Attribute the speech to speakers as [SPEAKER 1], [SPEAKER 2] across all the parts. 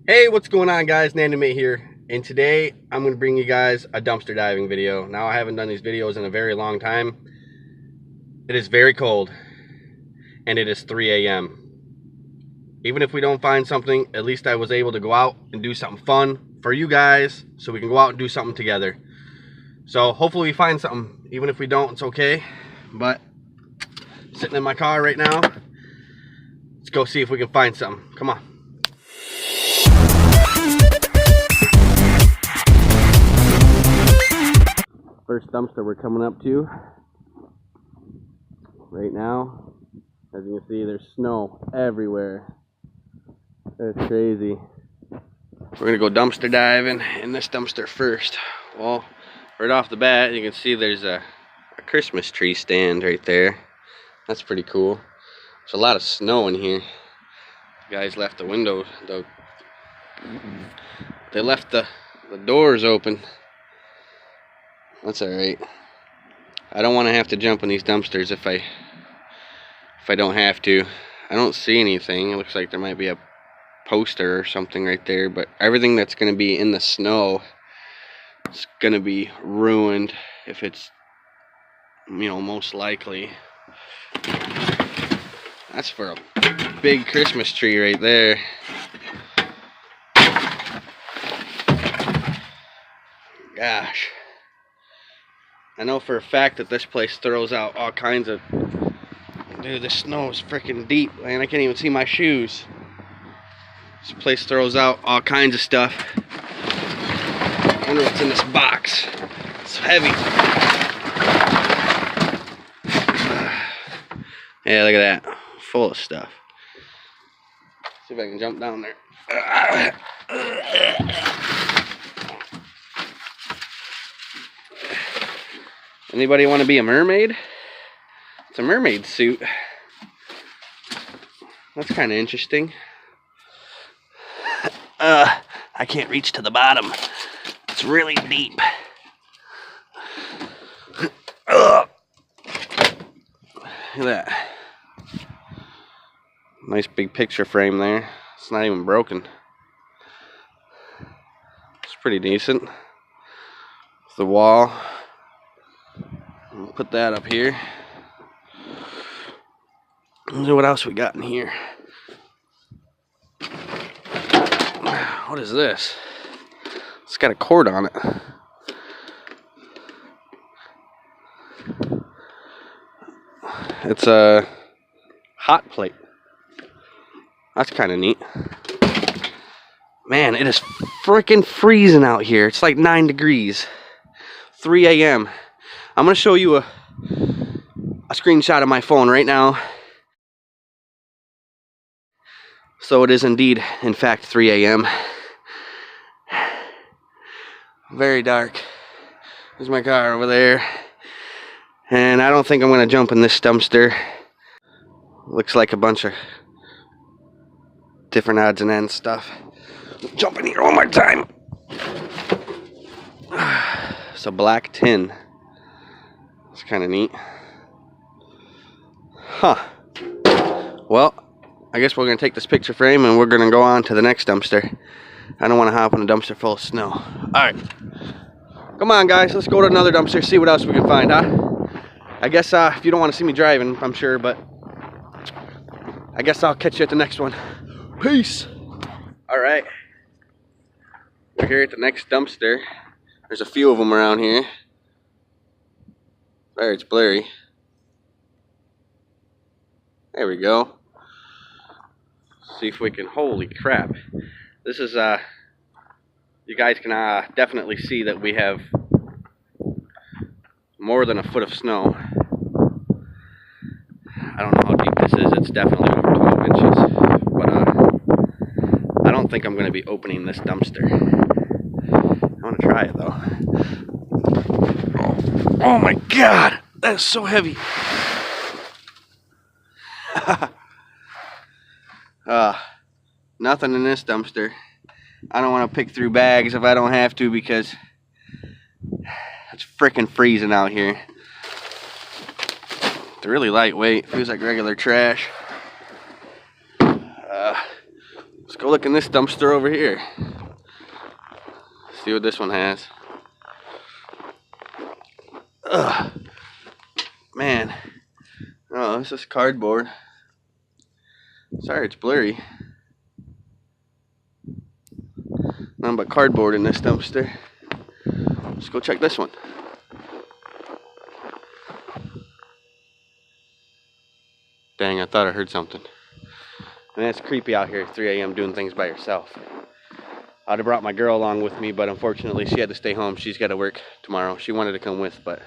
[SPEAKER 1] Hey, what's going on, guys? Nanimate here, and today I'm going to bring you guys a dumpster diving video. Now, I haven't done these videos in a very long time. It is very cold, and it is 3 a.m. Even if we don't find something, at least I was able to go out and do something fun for you guys, so we can go out and do something together. So hopefully we find something. Even if we don't, it's okay. But sitting in my car right now, let's go see if we can find something. Come on. First dumpster we're coming up to right now. As you can see, there's snow everywhere. That's crazy. We're gonna go dumpster diving in this dumpster first. Well, right off the bat, you can see there's a Christmas tree stand right there. That's pretty cool. There's a lot of snow in here. The guys left the window, they left the doors open. That's alright. I don't want to have to jump in these dumpsters if I don't have to. I don't see anything. It looks like there might be a poster or something right there, but everything that's going to be in the snow is going to be ruined if it's, most likely. That's for a big Christmas tree right there. Gosh. I know for a fact that this place throws out all kinds of... Dude, the snow is freaking deep, man. I can't even see my shoes. This place throws out all kinds of stuff. I wonder what's in this box. It's heavy. Yeah, look at that. Full of stuff. See if I can jump down there. Anybody want to be a mermaid? It's a mermaid suit. That's kind of interesting. I can't reach to the bottom. It's really deep. Look at that. Nice big picture frame there. It's not even broken. It's pretty decent. The wall. I'll put that up here. Let's see what else we got in here. What is this? It's got a cord on it. It's a hot plate. That's kind of neat. Man, it is freaking freezing out here. It's like 9 degrees. 3 a.m. I'm going to show you a screenshot of my phone right now. So it is indeed, in fact, 3 a.m. Very dark. There's my car over there. And I don't think I'm going to jump in this dumpster. Looks like a bunch of different odds and ends stuff. Jump in here one more time. It's a black tin. It's kind of neat. Huh. Well, I guess we're going to take this picture frame and we're going to go on to the next dumpster. I don't want to hop in a dumpster full of snow. Alright. Come on, guys. Let's go to another dumpster, see what else we can find, huh? I guess if you don't want to see me driving, I'm sure, but I guess I'll catch you at the next one. Peace! Alright. We're here at the next dumpster. There's a few of them around here. There, it's blurry. There we go. See if we can, holy crap. This is, you guys can definitely see that we have more than a foot of snow. I don't know how deep this is. It's definitely over 12 inches. But I don't think I'm going to be opening this dumpster. I want to try it though. Oh my god! That's so heavy. Nothing in this dumpster. I don't want to pick through bags if I don't have to because it's freaking freezing out here. It's really lightweight. Feels like regular trash. Let's go look in this dumpster over here. See what this one has. Ugh. Man. Oh, this is cardboard. Sorry, it's blurry. Nothing but cardboard in this dumpster. Let's go check this one. Dang, I thought I heard something. And it's creepy out here at 3 a.m. doing things by yourself. I'd have brought my girl along with me, but unfortunately she had to stay home. She's got to work tomorrow. She wanted to come with, but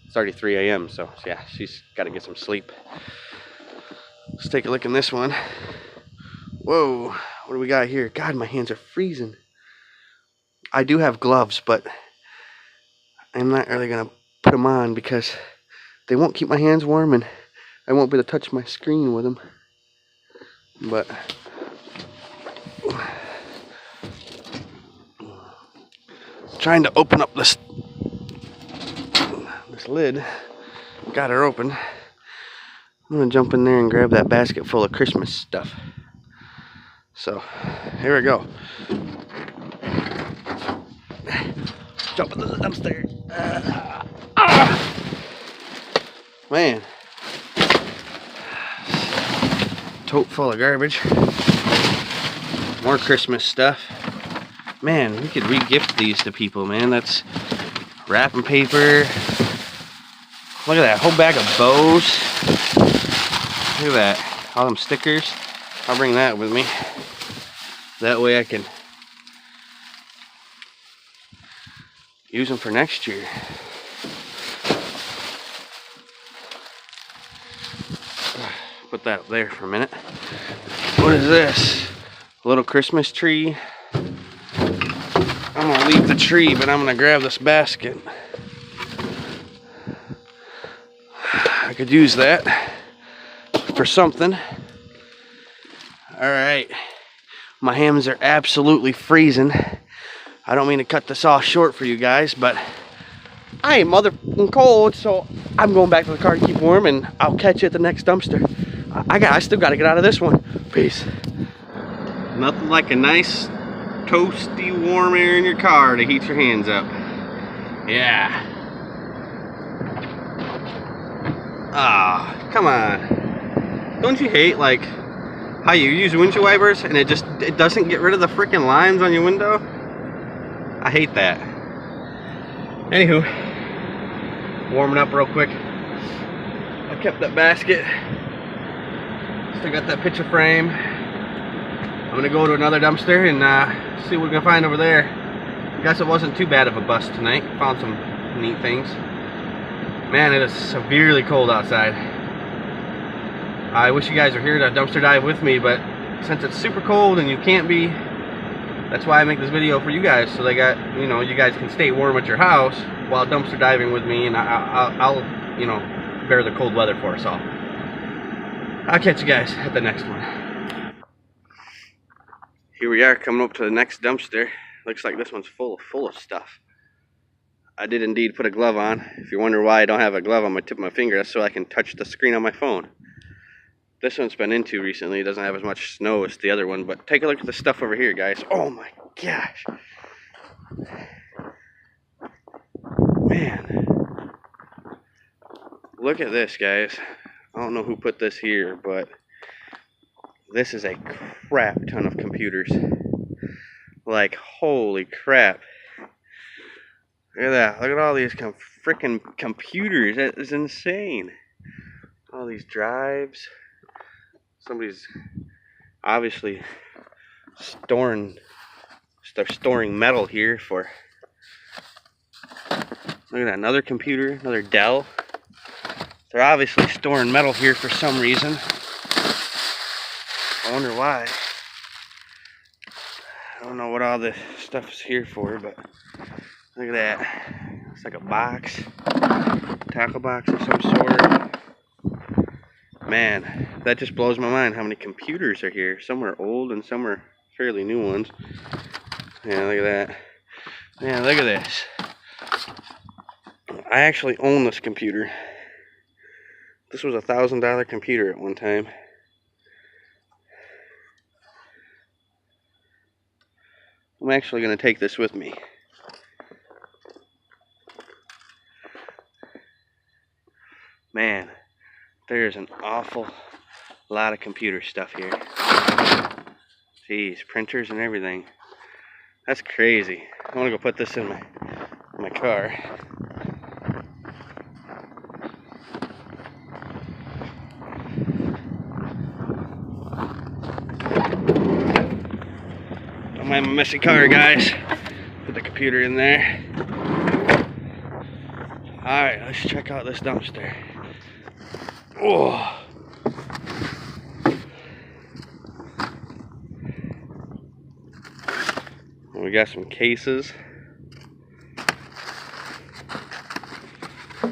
[SPEAKER 1] it's already 3 a.m. So yeah, she's got to get some sleep. Let's take a look in this one. Whoa, what do we got here? God, my hands are freezing. I do have gloves, but I'm not really going to put them on because they won't keep my hands warm and I won't be able to touch my screen with them. But trying to open up this lid. Got her open. I'm gonna jump in there and grab that basket full of Christmas stuff. So here we go. Jump into the dumpster. Man. Tote full of garbage. More Christmas stuff. Man, we could re-gift these to people, man. That's wrapping paper. Look at that, whole bag of bows. Look at that, all them stickers. I'll bring that with me. That way I can use them for next year. Put that up there for a minute. What is this? A little Christmas tree. I'm gonna leave the tree, but I'm gonna grab this basket. I could use that for something. Alright. My hands are absolutely freezing. I don't mean to cut this off short for you guys, but I am motherfucking cold, so I'm going back to the car to keep warm, and I'll catch you at the next dumpster. I still got to get out of this one. Peace. Nothing like a nice, toasty, warm air in your car to heat your hands up. Yeah. Ah, come on. Don't you hate, like, how you use windshield wipers and it doesn't get rid of the freaking lines on your window? I hate that. Anywho, warming up real quick. I kept that basket. Still got that picture frame. I'm gonna go to another dumpster and see what we're gonna find over there. I guess it wasn't too bad of a bust tonight. Found some neat things. Man, it is severely cold outside. I wish you guys were here to dumpster dive with me, but since it's super cold and you can't be, that's why I make this video for you guys, so they got, you know, you guys can stay warm at your house while dumpster diving with me, and I'll you know, bear the cold weather for us all. I'll catch you guys at the next one. Here we are coming up to the next dumpster. Looks like this one's full of stuff. I did indeed put a glove on. If you wonder why I don't have a glove on my tip of my finger, that's so I can touch the screen on my phone. This one's been into recently. It doesn't have as much snow as the other one, but take a look at the stuff over here, guys. Oh my gosh. Man. Look at this, guys. I don't know who put this here, but this is a crap ton of computers. Like, holy crap. Look at that. Look at all these freaking computers. That is insane. All these drives. Somebody's obviously storing metal here for. Look at that. Another computer. Another Dell. They're obviously storing metal here for some reason. I wonder why. I don't know what all this stuff is here for, but look at that. It's like a box. Tackle box of some sort. Man, that just blows my mind how many computers are here. Some are old and some are fairly new ones. Yeah, look at that. Man, look at this. I actually own this computer. This was a $1,000 computer at one time. I'm actually going to take this with me. Man, there's an awful lot of computer stuff here. Jeez, printers and everything. That's crazy. I want to go put this in my car. Don't mind my messy car, guys. Put the computer in there. Alright, let's check out this dumpster. Oh. We got some cases.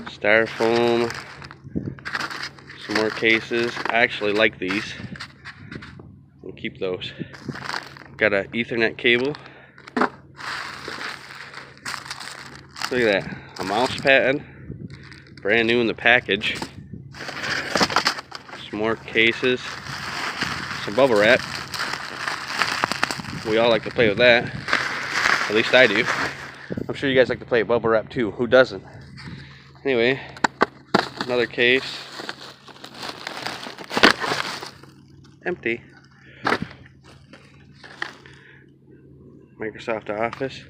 [SPEAKER 1] Styrofoam. Some more cases. I actually like these. We'll keep those. Got an Ethernet cable. Look at that. A mouse pad. Brand new in the package. Some more cases. Some bubble wrap. We all like to play with that. At least I do. I'm sure you guys like to play bubble wrap too. Who doesn't? Anyway, another case. Empty. Microsoft Office.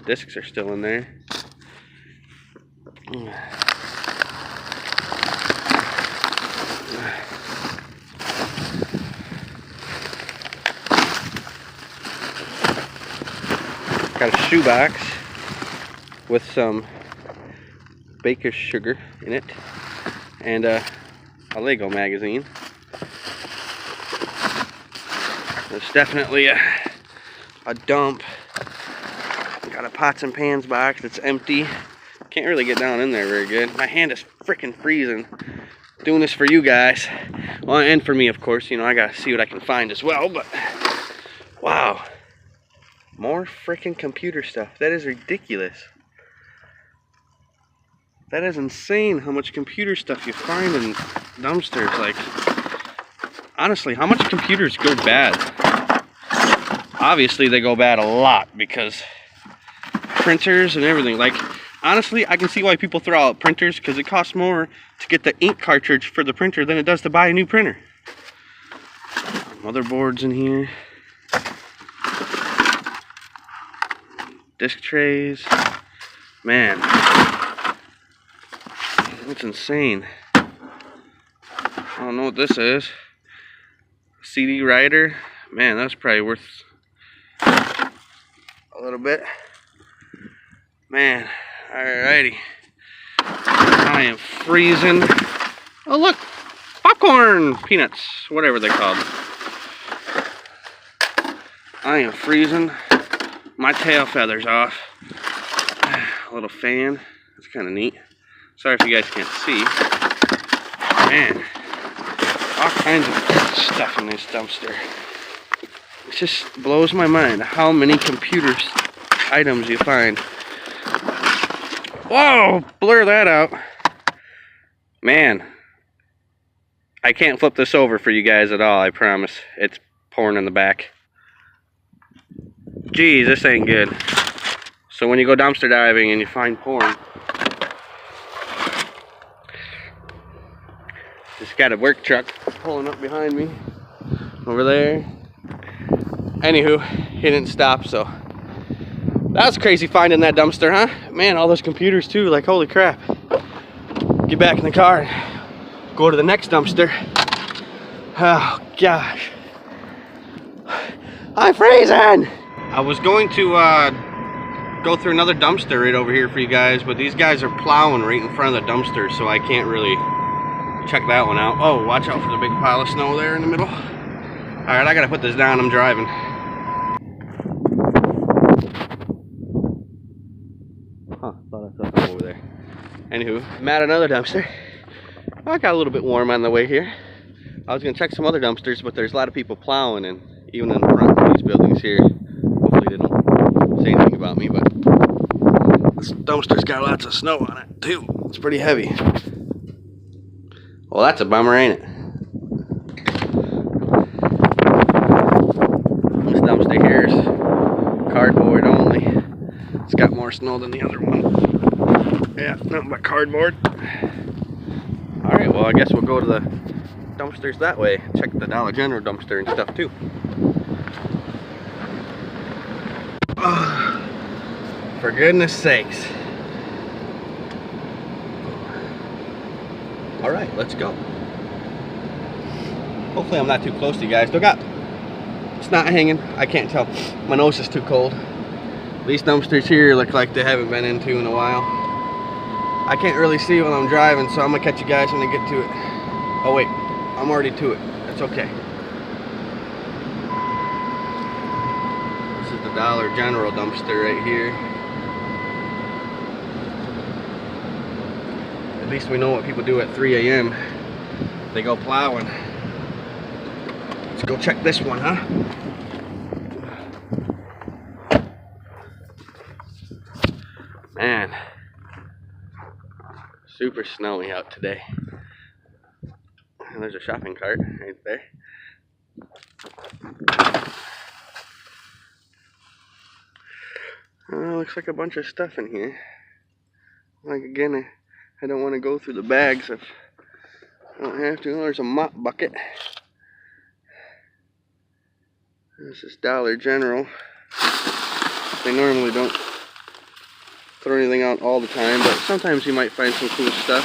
[SPEAKER 1] Discs are still in there. Got a shoebox with some baker's sugar in it and a Lego magazine. There's definitely a dump. Got a pots and pans box that's empty. Can't really get down in there very good. My hand is freaking freezing. Doing this for you guys. Well, and for me, of course. You know, I gotta see what I can find as well, but wow. More freaking computer stuff. That is ridiculous. That is insane how much computer stuff you find in dumpsters. Like, honestly, how much computers go bad? Obviously, they go bad a lot because printers and everything. Like, honestly, I can see why people throw out printers because it costs more to get the ink cartridge for the printer than it does to buy a new printer. Motherboards in here. Disc trays. Man, that's insane. I don't know what this is. CD writer. Man, that's probably worth a little bit. Man, alrighty. I am freezing. Oh look, popcorn, peanuts, whatever they're called. I am freezing. My tail feather's off. A little fan. That's kind of neat. Sorry if you guys can't see. Man, all kinds of stuff in this dumpster. It just blows my mind how many computer items you find. Whoa! Blur that out. Man, I can't flip this over for you guys at all, I promise. It's pouring in the back. Geez, this ain't good. So when you go dumpster diving and you find porn, just got a work truck pulling up behind me over there. Anywho, he didn't stop, so that was crazy finding that dumpster, huh? Man, all those computers too, like holy crap. Get back in the car and go to the next dumpster. Oh gosh, I'm freezing. I was going to go through another dumpster right over here for you guys, but these guys are plowing right in front of the dumpster, so I can't really check that one out. Oh, watch out for the big pile of snow there in the middle. Alright, I gotta put this down, I'm driving. Huh, thought I saw something over there. Anywho, I'm at another dumpster. I got a little bit warm on the way here. I was gonna check some other dumpsters, but there's a lot of people plowing, and even in front of these buildings here. Hopefully they don't say anything about me, but this dumpster's got lots of snow on it too. It's pretty heavy. Well, that's a bummer, ain't it? This dumpster here is cardboard only. It's got more snow than the other one. Yeah, nothing but cardboard. Alright, well I guess we'll go to the dumpsters that way. Check the Dollar General dumpster and stuff too. Oh, for goodness sakes. Alright, let's go. Hopefully I'm not too close to you guys. Still got snot hanging. I can't tell. My nose is too cold. These dumpsters here look like they haven't been into in a while. I can't really see when I'm driving, so I'm gonna catch you guys when I get to it. Oh wait, I'm already to it. That's okay. This is the Dollar General dumpster right here. At least we know what people do at 3 a.m. They go plowing. Let's go check this one, huh? Man, super snowy out today. And there's a shopping cart right there. Looks like a bunch of stuff in here. Like again, I don't want to go through the bags if I don't have to. There's a mop bucket. This is Dollar General. They normally don't throw anything out all the time, but sometimes you might find some cool stuff.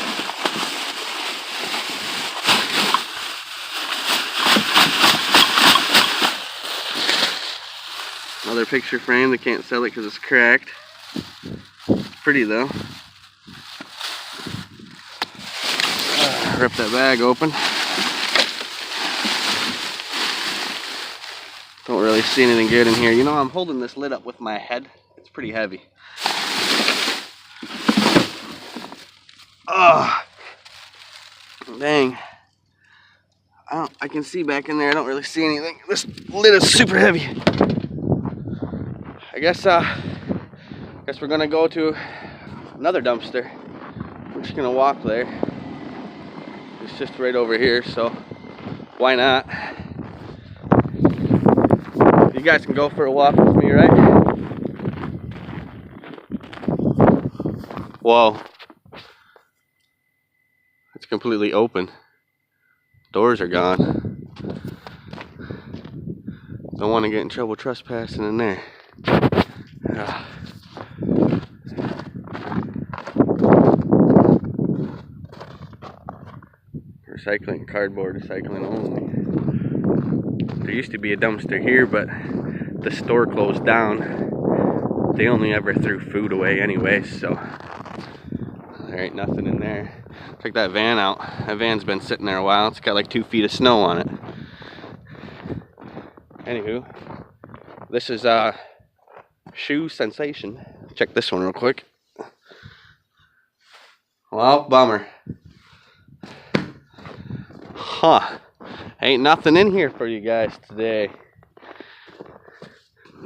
[SPEAKER 1] Another picture frame. They can't sell it because it's cracked. Pretty though. Rip that bag open. Don't really see anything good in here. You know, I'm holding this lid up with my head. It's pretty heavy. Oh, dang. I can see back in there. I don't really see anything. This lid is super heavy. I guess we're gonna go to another dumpster. We're just gonna walk there. It's just right over here, so why not? You guys can go for a walk with me, right? Whoa. It's completely open. Doors are gone. Don't want to get in trouble trespassing in there. Recycling, cardboard recycling only. There used to be a dumpster here, but the store closed down. They only ever threw food away anyway, so there ain't nothing in there. Check that van out. That van's been sitting there a while. It's got like 2 feet of snow on it. Anywho, this is Shoe Sensation. Check this one real quick. Well, bummer. Huh. Ain't nothing in here for you guys today.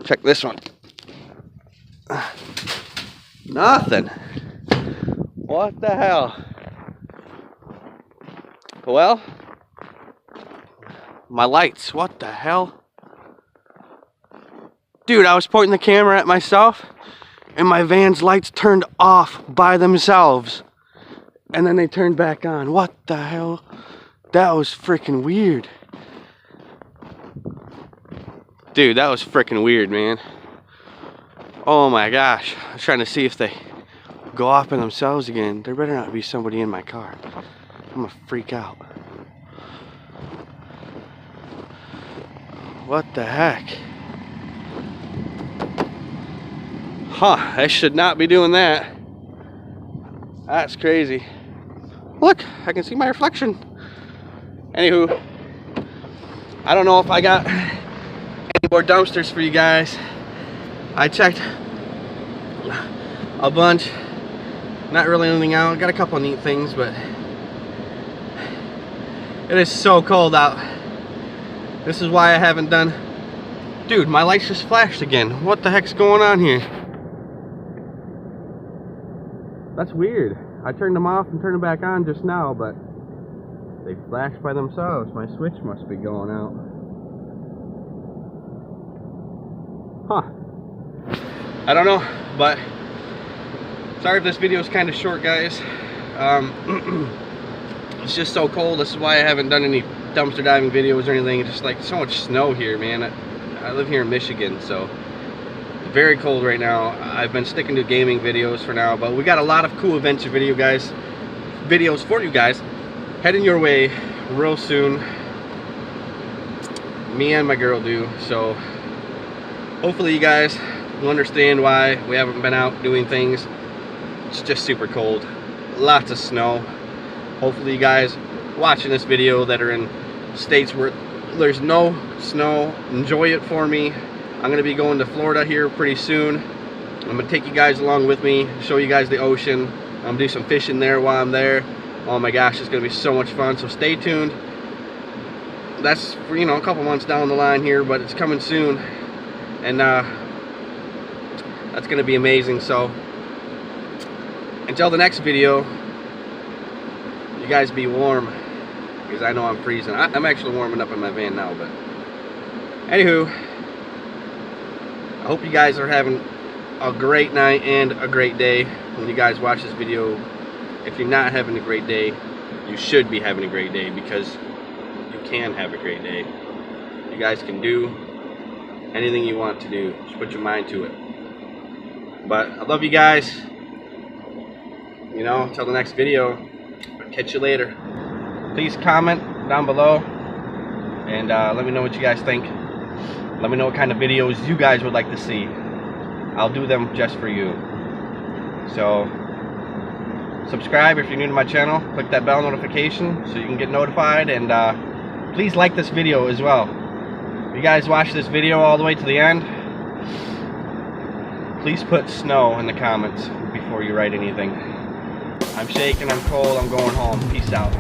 [SPEAKER 1] Check this one. Nothing. What the hell? Well, my lights. What the hell? Dude, I was pointing the camera at myself and my van's lights turned off by themselves. And then they turned back on. What the hell? That was freaking weird. Dude, that was freaking weird, man. Oh my gosh. I was trying to see if they go off by themselves again. There better not be somebody in my car. I'm gonna freak out. What the heck? Huh, I should not be doing that. That's crazy. Look, I can see my reflection. Anywho, I don't know if I got any more dumpsters for you guys. I checked a bunch. Not really anything out. Got a couple neat things, but it is so cold out. This is why I haven't done... Dude, my lights just flashed again. What the heck's going on here? That's weird. I turned them off and turned them back on just now, but they flashed by themselves. My switch must be going out. Huh. I don't know, but sorry if this video is kind of short, guys. It's just so cold. This is why I haven't done any dumpster diving videos or anything. It's just like so much snow here, man. I live here in Michigan, so it's very cold right now. I've been sticking to gaming videos for now, but we got a lot of cool adventure videos for you guys heading your way real soon. Me and my girl do, so hopefully you guys will understand why we haven't been out doing things. It's just super cold, lots of snow. Hopefully you guys watching this video that are in states where there's no snow, enjoy it for me. I'm gonna be going to Florida here pretty soon. I'm gonna take you guys along with me, show you guys the ocean. I'm gonna do some fishing there while I'm there. Oh my gosh, it's gonna be so much fun, so stay tuned. That's for, you know, a couple months down the line here, but it's coming soon, and that's gonna be amazing. So until the next video, you guys be warm, because I know I'm freezing. I'm actually warming up in my van now, but anywho, I hope you guys are having a great night and a great day when you guys watch this video. If you're not having a great day, you should be having a great day, because you can have a great day. You guys can do anything you want to do. Just put your mind to it. But I love you guys. You know, until the next video, I'll catch you later. Please comment down below and let me know what you guys think. Let me know what kind of videos you guys would like to see. I'll do them just for you. So subscribe if you're new to my channel. Click that bell notification so you can get notified, and please like this video as well. If you guys watch this video all the way to the end, please put snow in the comments before you write anything. I'm shaking, I'm cold, I'm going home. Peace out.